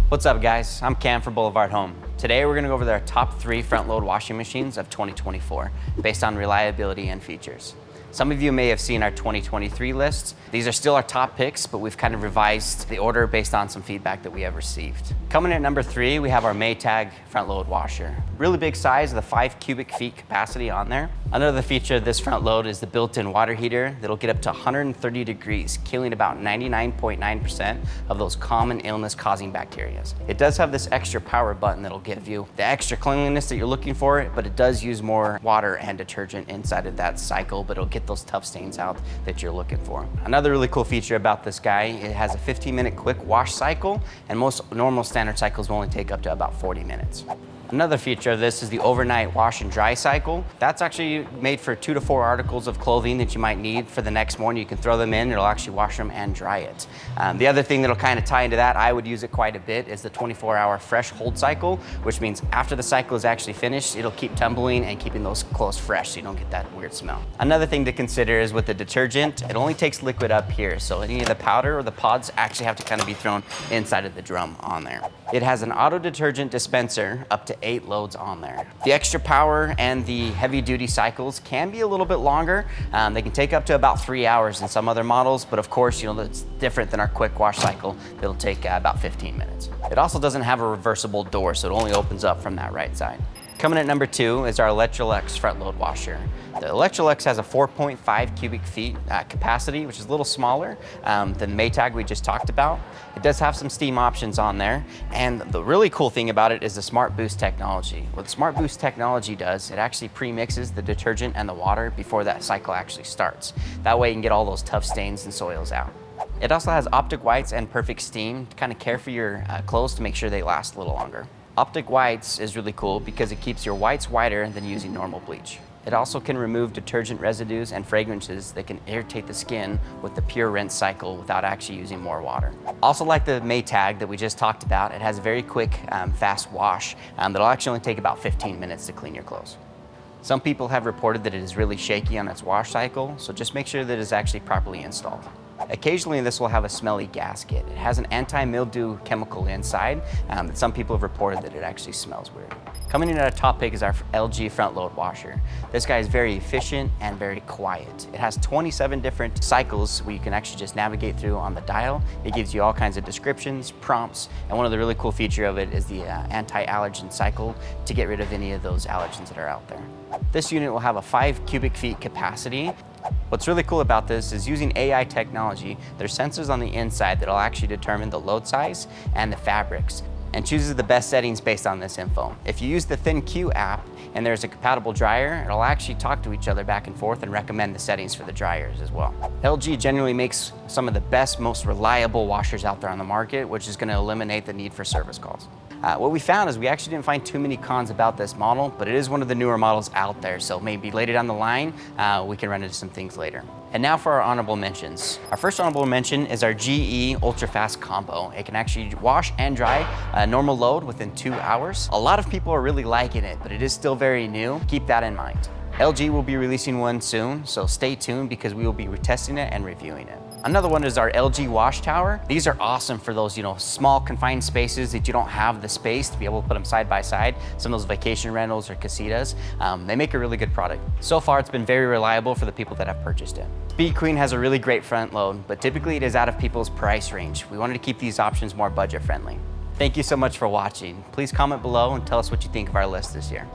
What's up guys, I'm Cam for Boulevard Home. Today we're gonna go over our top 3 front load washing machines of 2024 based on reliability and features. Some of you may have seen our 2023 lists. These are still our top picks, but we've kind of revised the order based on some feedback that we have received. Coming in at number 3, we have our Maytag front load washer. Really big size, the 5 cubic feet capacity on there. Another feature of this front load is the built-in water heater that'll get up to 130 degrees, killing about 99.9% of those common illness-causing bacteria. It does have this extra power button that'll give you the extra cleanliness that you're looking for, but it does use more water and detergent inside of that cycle, but it'll get those tough stains out that you're looking for. Another really cool feature about this guy, it has a 15-minute quick wash cycle, and most normal standard cycles will only take up to about 40 minutes. Another feature of this is the overnight wash and dry cycle. That's actually made for 2 to 4 articles of clothing that you might need for the next morning. You can throw them in, it'll actually wash them and dry it. The other thing that'll kind of tie into that, I would use it quite a bit, is the 24-hour fresh hold cycle, which means after the cycle is actually finished, it'll keep tumbling and keeping those clothes fresh so you don't get that weird smell. Another thing to consider is with the detergent, it only takes liquid up here, so any of the powder or the pods actually have to kind of be thrown inside of the drum on there. It has an auto detergent dispenser up to 8 loads on there. The extra power and the heavy duty cycles can be a little bit longer. They can take up to about 3 hours in some other models, but of course, that's different than our quick wash cycle. It'll take about 15 minutes. It also doesn't have a reversible door, so it only opens up from that right side. Coming at number 2 is our Electrolux front load washer. The Electrolux has a 4.5 cubic feet capacity, which is a little smaller than the Maytag we just talked about. It does have some steam options on there, and the really cool thing about it is the Smart Boost technology. What the Smart Boost technology does, it actually pre-mixes the detergent and the water before that cycle actually starts. That way you can get all those tough stains and soils out. It also has optic whites and perfect steam to kind of care for your clothes to make sure they last a little longer. Optic whites is really cool because it keeps your whites whiter than using normal bleach. It also can remove detergent residues and fragrances that can irritate the skin with the pure rinse cycle without actually using more water. Also, like the Maytag that we just talked about, it has a very quick, fast wash that'll actually only take about 15 minutes to clean your clothes. Some people have reported that it is really shaky on its wash cycle, so just make sure that it's actually properly installed. Occasionally this will have a smelly gasket. It has an anti-mildew chemical inside that some people have reported that it actually smells weird. Coming in at a top pick is our LG front load washer. This guy is very efficient and very quiet. It has 27 different cycles where you can actually just navigate through on the dial. It gives you all kinds of descriptions, prompts, and one of the really cool features of it is the anti-allergen cycle to get rid of any of those allergens that are out there. This unit will have a 5 cubic feet capacity. What's really cool about this is using AI technology, there's sensors on the inside that'll actually determine the load size and the fabrics and chooses the best settings based on this info. If you use the ThinQ app and there's a compatible dryer, it'll actually talk to each other back and forth and recommend the settings for the dryers as well. LG generally makes some of the best, most reliable washers out there on the market, which is going to eliminate the need for service calls. What we found is we actually didn't find too many cons about this model, but it is one of the newer models out there, so maybe later down the line, we can run into some things later. And now for our honorable mentions. Our first honorable mention is our GE Ultra Fast Combo. It can actually wash and dry a normal load within 2 hours. A lot of people are really liking it, but it is still very new. Keep that in mind. LG will be releasing one soon, so stay tuned because we will be retesting it and reviewing it. Another one is our LG Wash Tower. These are awesome for those, small confined spaces that you don't have the space to be able to put them side by side. Some of those vacation rentals or casitas, they make a really good product. So far, it's been very reliable for the people that have purchased it. Speed Queen has a really great front load, but typically it is out of people's price range. We wanted to keep these options more budget friendly. Thank you so much for watching. Please comment below and tell us what you think of our list this year.